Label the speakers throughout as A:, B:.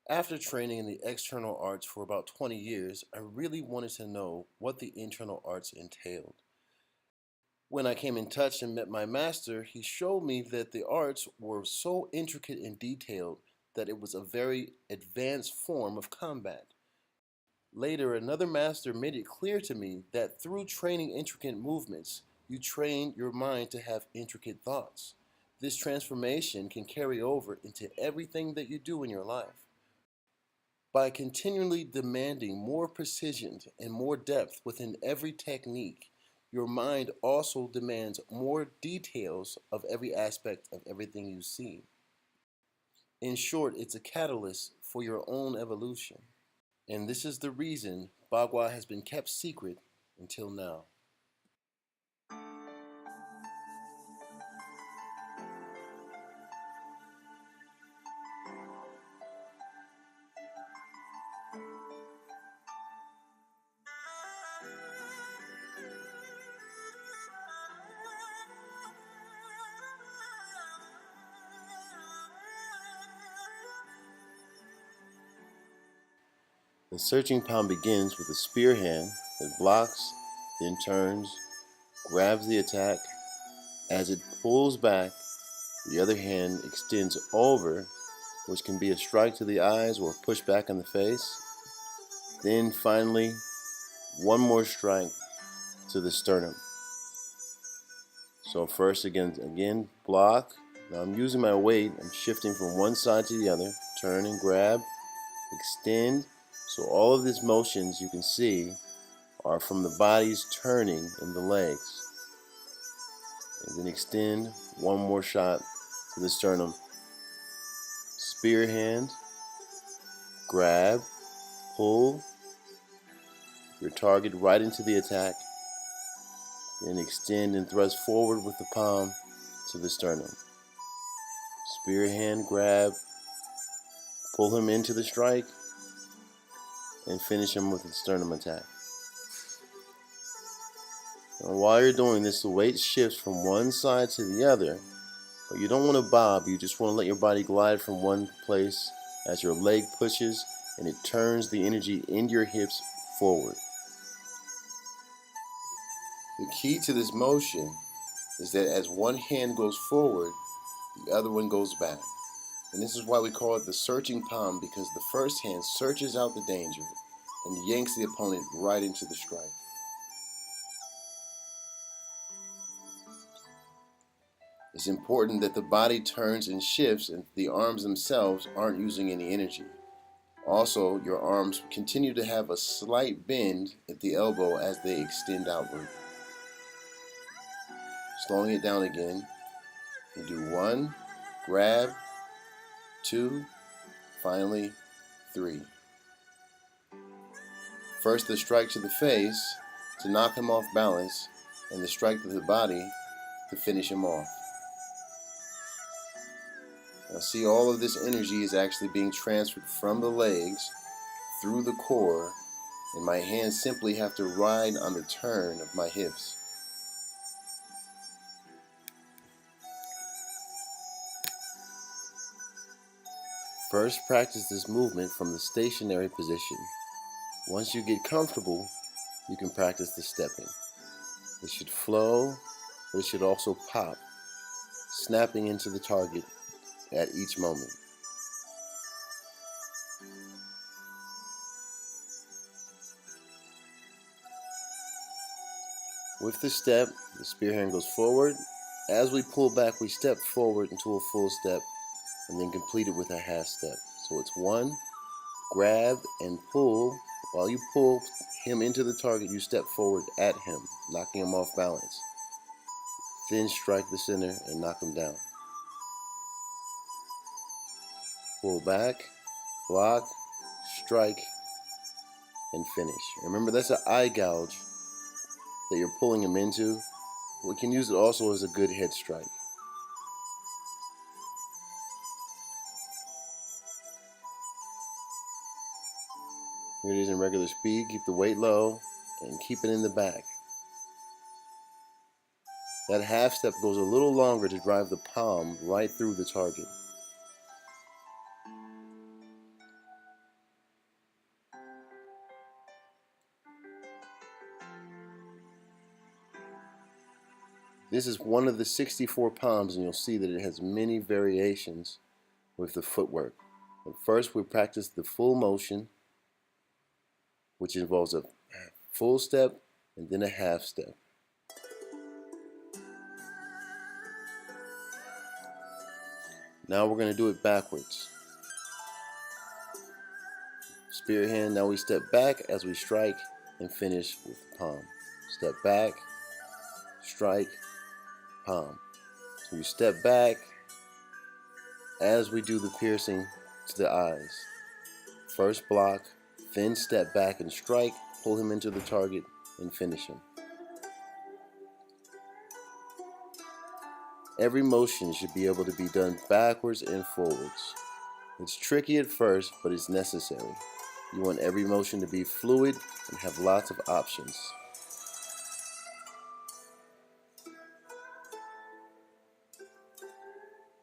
A: After training in the external arts for about 20 years, I really wanted to know what the internal arts entailed. When I came in touch and met my master, he showed me that the arts were so intricate and detailed that it was a very advanced form of combat. Later, another master made it clear to me that through training intricate movements, you train your mind to have intricate thoughts. This transformation can carry over into everything that you do in your life. By continually demanding more precision and more depth within every technique, your mind also demands more details of every aspect of everything you see. In short, it's a catalyst for your own evolution. And this is the reason Bagua has been kept secret until now. The searching palm begins with a spear hand that blocks, then turns, grabs the attack. As it pulls back, the other hand extends over, which can be a strike to the eyes or a push back in the face. Then finally, one more strike to the sternum. So first again, block. Now I'm using my weight. I'm shifting from one side to the other. Turn and grab, extend. So all of these motions you can see are from the body's turning in the legs. And then extend, one more shot to the sternum. Spear hand, grab, pull your target right into the attack, then extend and thrust forward with the palm to the sternum. Spear hand, grab, pull him into the strike, and finish him with the sternum attack. Now, while you're doing this, the weight shifts from one side to the other, but you don't want to bob. You just want to let your body glide from one place as your leg pushes and it turns the energy into your hips forward. The key to this motion is that as one hand goes forward, the other one goes back. And this is why we call it the searching palm, because the first hand searches out the danger and yanks the opponent right into the strike. It's important that the body turns and shifts and the arms themselves aren't using any energy. Also, your arms continue to have a slight bend at the elbow as they extend outward. Slowing it down again, you do 1, grab, 2, finally 3. First the strike to the face to knock him off balance, and the strike to the body to finish him off. Now see, all of this energy is actually being transferred from the legs through the core, and my hands simply have to ride on the turn of my hips. First, practice this movement from the stationary position. Once you get comfortable, you can practice the stepping. It should flow, but it should also pop, snapping into the target at each moment. With the step, the spear hand goes forward. As we pull back, we step forward into a full step and then complete it with a half step. So it's 1, grab and pull. While you pull him into the target, you step forward at him, knocking him off balance. Then strike the center and knock him down. Pull back, block, strike, and finish. Remember, that's an eye gouge that you're pulling him into. We can use it also as a good head strike. Here it is in regular speed. Keep the weight low and keep it in the back. That half step goes a little longer to drive the palm right through the target. This is one of the 64 palms, and you'll see that it has many variations with the footwork. But first, we practice the full motion, which involves a full step and then a half step. Now we're going to do it backwards. Spear hand, now we step back as we strike and finish with the palm. Step back, strike, palm. So you step back as we do the piercing to the eyes. First block, then step back and strike, pull him into the target, and finish him. Every motion should be able to be done backwards and forwards. It's tricky at first, but it's necessary. You want every motion to be fluid and have lots of options.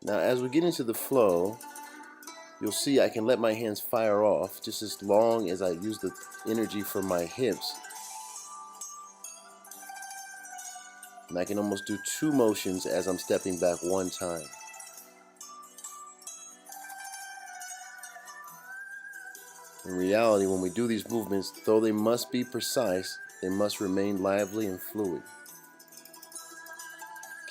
A: Now as we get into the flow, you'll see I can let my hands fire off just as long as I use the energy from my hips. And I can almost do two motions as I'm stepping back one time. In reality, when we do these movements, though they must be precise, they must remain lively and fluid.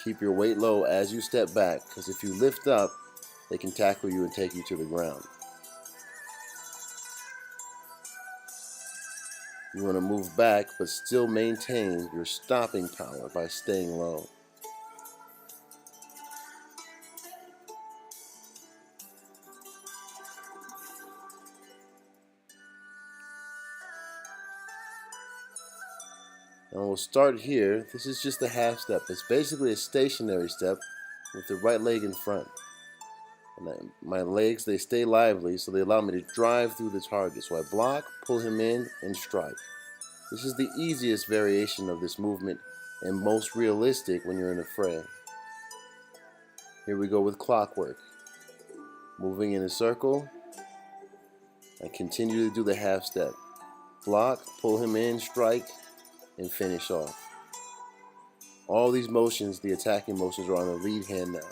A: Keep your weight low as you step back, because if you lift up, they can tackle you and take you to the ground. You want to move back, but still maintain your stopping power by staying low. And we'll start here. This is just a half step. It's basically a stationary step with the right leg in front. And my legs, they stay lively, so they allow me to drive through the target. So I block, pull him in, and strike. This is the easiest variation of this movement and most realistic when you're in a fray. Here we go with clockwork. Moving in a circle, I continue to do the half step. Block, pull him in, strike, and finish off. All these motions, the attacking motions, are on the lead hand now.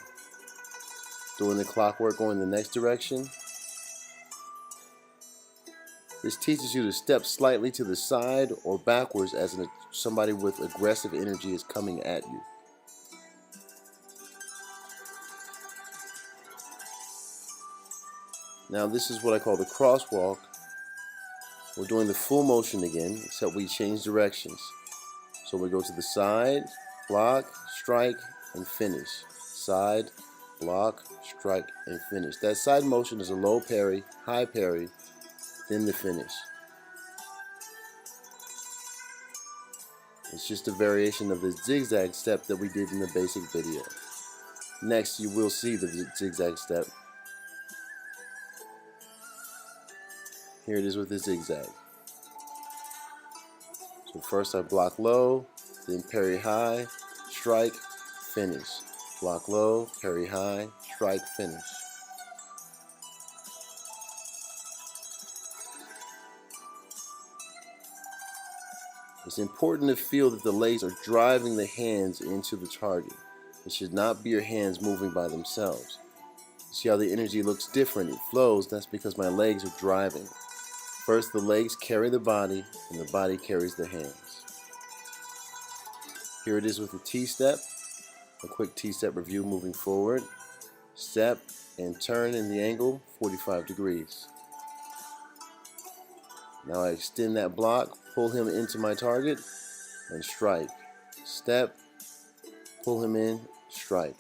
A: Doing the clockwork going the next direction. This teaches you to step slightly to the side or backwards as somebody with aggressive energy is coming at you. Now this is what I call the crosswalk. We're doing the full motion again, except we change directions. So we go to the side, block, strike, and finish. Side, block, strike, and finish. That side motion is a low parry, high parry, then the finish. It's just a variation of the zigzag step that we did in the basic video. Next, you will see the zigzag step. Here it is with the zigzag. So first I block low, then parry high, strike, finish. Block low, parry high, strike, finish. It's important to feel that the legs are driving the hands into the target. It should not be your hands moving by themselves. See how the energy looks different? It flows. That's because my legs are driving. First, the legs carry the body, and the body carries the hands. Here it is with the T-step. A quick T-step review moving forward. Step and turn in the angle 45 degrees. Now I extend that block, pull him into my target, and strike. Step, pull him in, strike.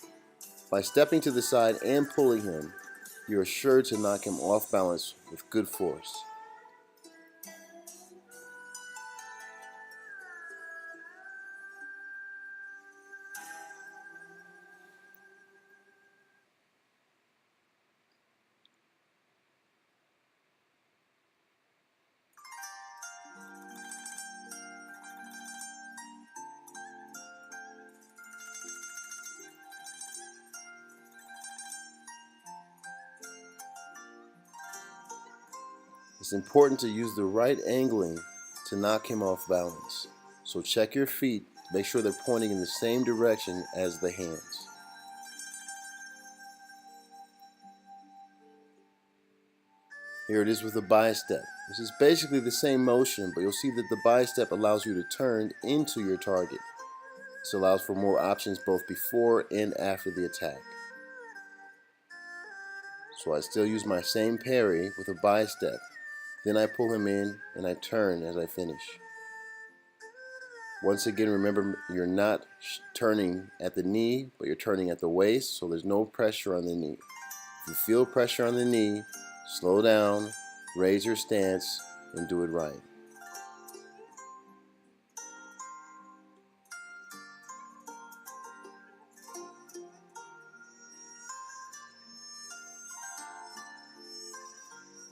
A: By stepping to the side and pulling him, you are sure to knock him off balance with good force. It's important to use the right angling to knock him off balance. So check your feet make sure they're pointing in the same direction as the hands. Here it is with the bi-step. This is basically the same motion, but you'll see that the bi-step allows you to turn into your target. This allows for more options both before and after the attack. So I still use my same parry with a bi-step. Then I pull him in and I turn as I finish. Once again, remember, you're not turning at the knee, but you're turning at the waist, so there's no pressure on the knee. If you feel pressure on the knee, slow down, raise your stance, and do it right.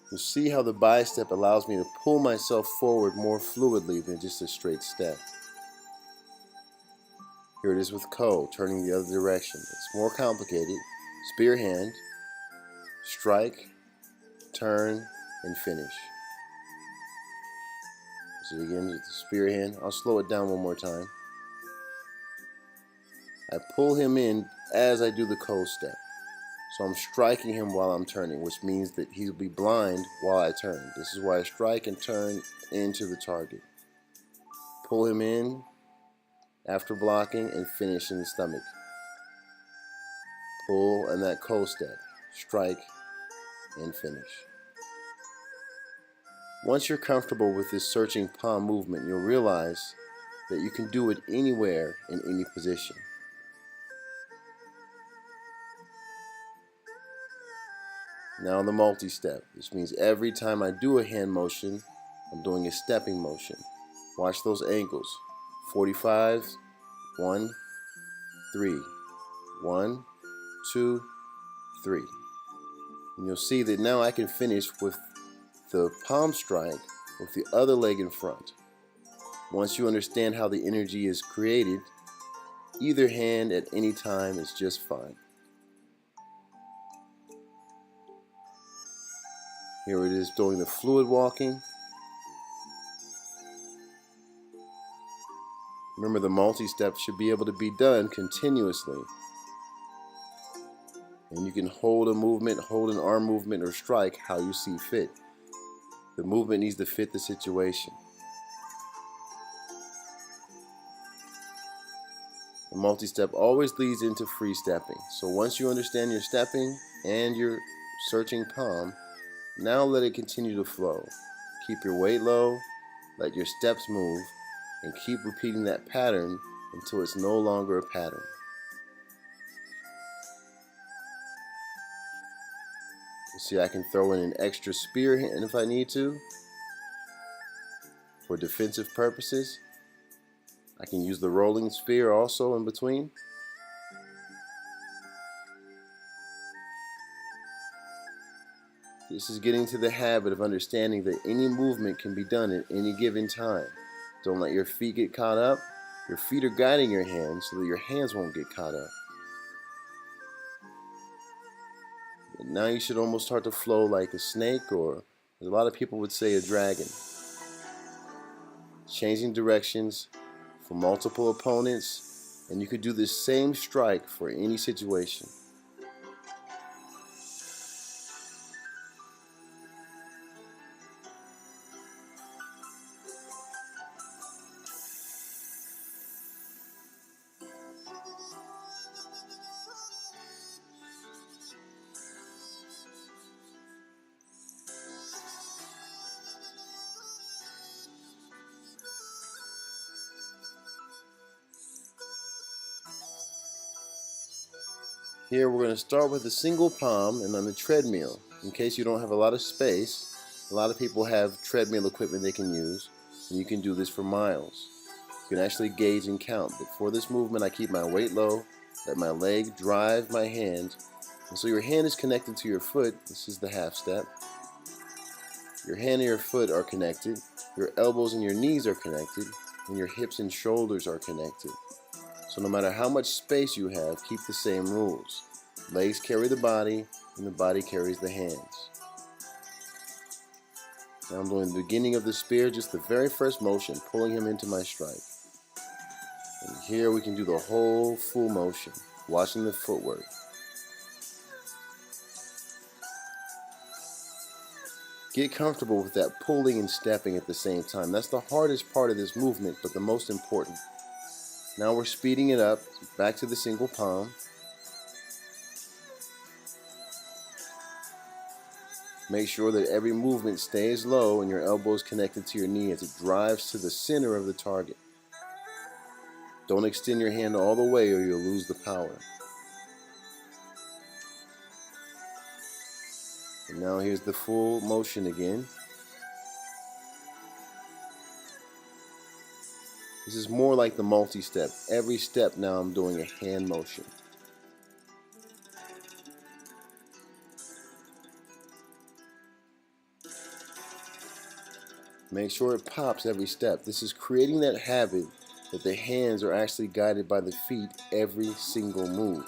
A: You'll see how the bi-step allows me to pull myself forward more fluidly than just a straight step. Here it is with Ko, turning the other direction. It's more complicated. Spear hand, strike, turn, and finish. So again, with the spear hand, I'll slow it down one more time. I pull him in as I do the Ko step. So I'm striking him while I'm turning, which means that he'll be blind while I turn. This is why I strike and turn into the target. Pull him in after blocking and finish in the stomach. Pull and that Ko step. Strike and finish. Once you're comfortable with this searching palm movement, you'll realize that you can do it anywhere in any position. Now the multi-step. This means every time I do a hand motion, I'm doing a stepping motion. Watch those ankles. 45, 1, 3. 1, 2, 3. And you'll see that now I can finish with the palm strike with the other leg in front. Once you understand how the energy is created, either hand at any time is just fine. Here it is doing the fluid walking. Remember, the multi-step should be able to be done continuously. And you can hold a movement, hold an arm movement, or strike how you see fit. The movement needs to fit the situation. The multi-step always leads into free stepping. So once you understand your stepping and your searching palm, now let it continue to flow. Keep your weight low, let your steps move, and keep repeating that pattern until it's no longer a pattern. You see, I can throw in an extra spear hand if I need to. For defensive purposes, I can use the rolling spear also in between. This is getting to the habit of understanding that any movement can be done at any given time. Don't let your feet get caught up. Your feet are guiding your hands so that your hands won't get caught up. And now you should almost start to flow like a snake, or as a lot of people would say, a dragon. Changing directions for multiple opponents, and you could do this same strike for any situation. Here we're going to start with a single palm and on the treadmill. In case you don't have a lot of space, a lot of people have treadmill equipment they can use, and you can do this for miles. You can actually gauge and count, but for this movement I keep my weight low, let my leg drive my hand, and so your hand is connected to your foot. This is the half step. Your hand and your foot are connected, your elbows and your knees are connected, and your hips and shoulders are connected. So no matter how much space you have, keep the same rules. Legs carry the body, and the body carries the hands. Now I'm doing the beginning of the spear, just the very first motion, pulling him into my strike. And Here we can do the whole full motion, watching the footwork. Get comfortable with that pulling and stepping at the same time. That's the hardest part of this movement, but the most important. Now we're speeding it up, back to the single palm. Make sure that every movement stays low and your elbow is connected to your knee as it drives to the center of the target. Don't extend your hand all the way or you'll lose the power. And now here's the full motion again. This is more like the multi-step. Every step now I'm doing a hand motion. Make sure it pops every step. This is creating that habit that the hands are actually guided by the feet every single move.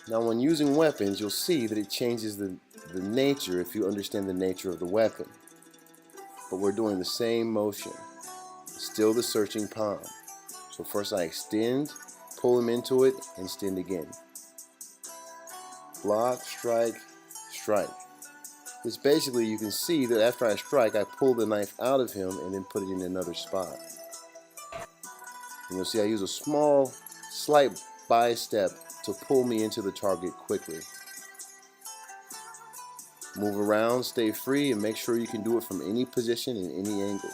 A: Now when using weapons, you'll see that it changes the nature if you understand the nature of the weapon. But we're doing the same motion. Still the searching palm. So first I extend, pull him into it, and extend again. Block, strike, strike. This basically, you can see that after I strike, I pull the knife out of him and then put it in another spot. And you'll see I use a small, slight bi-step to pull me into the target quickly. Move around, stay free, and make sure you can do it from any position and any angle.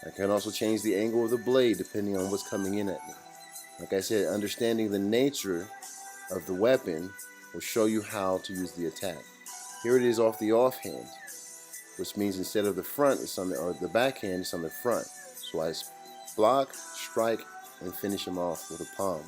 A: I can also change the angle of the blade depending on what's coming in at me. Like I said, understanding the nature of the weapon will show you how to use the attack. Here it is off the offhand, which means instead of the front, it's on the backhand, it's on the front. So I block, strike, and finish him off with a palm.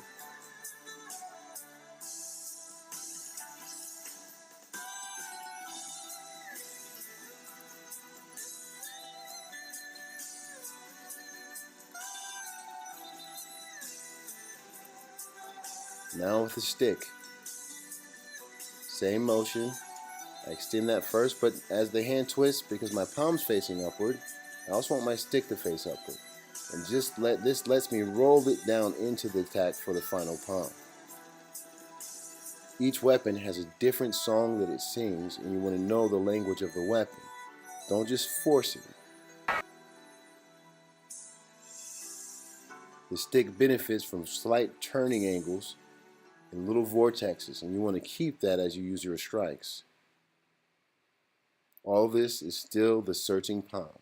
A: Now with the stick, same motion. I extend that first, but as the hand twists, because my palm's facing upward, I also want my stick to face upward. And this lets me roll it down into the attack for the final palm. Each weapon has a different song that it sings, and you want to know the language of the weapon. Don't just force it. The stick benefits from slight turning angles and little vortexes, and you want to keep that as you use your strikes. All this is still the searching palm.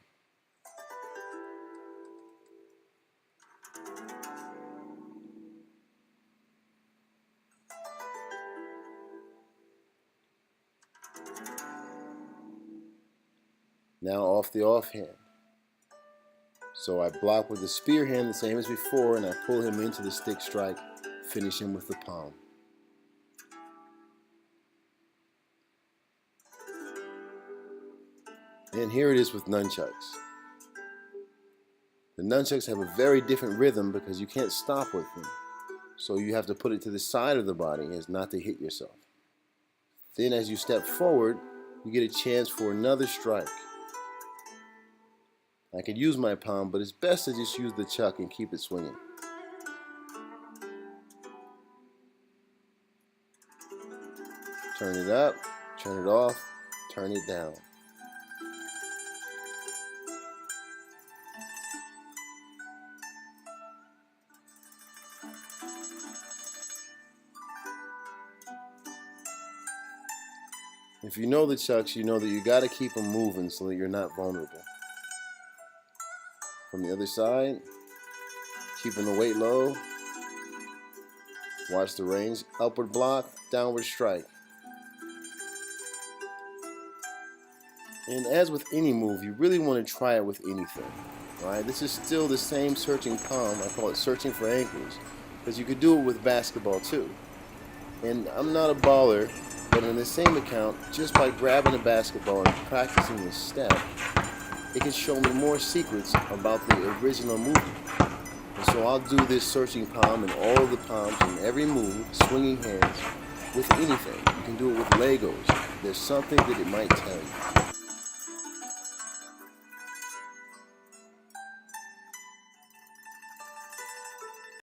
A: Now off the offhand. So I block with the spear hand the same as before, and I pull him into the stick strike, finish him with the palm. And here it is with nunchucks. The nunchucks have a very different rhythm because you can't stop with them. So you have to put it to the side of the body as not to hit yourself. Then as you step forward, you get a chance for another strike. I could use my palm, but it's best to just use the chuck and keep it swinging. Turn it up, turn it off, turn it down. If you know the chucks, you know that you got to keep them moving so that you're not vulnerable. From the other side, keeping the weight low. Watch the range. Upward block, downward strike. And as with any move, you really want to try it with anything. Right? This is still the same searching palm. I call it searching for ankles, because you could do it with basketball too. And I'm not a baller, but in the same account, just by grabbing a basketball and practicing this step, it can show me more secrets about the original movement. And so I'll do this searching palm and all of the palms in every move, swinging hands, with anything. You can do it with Legos. There's something that it might tell you.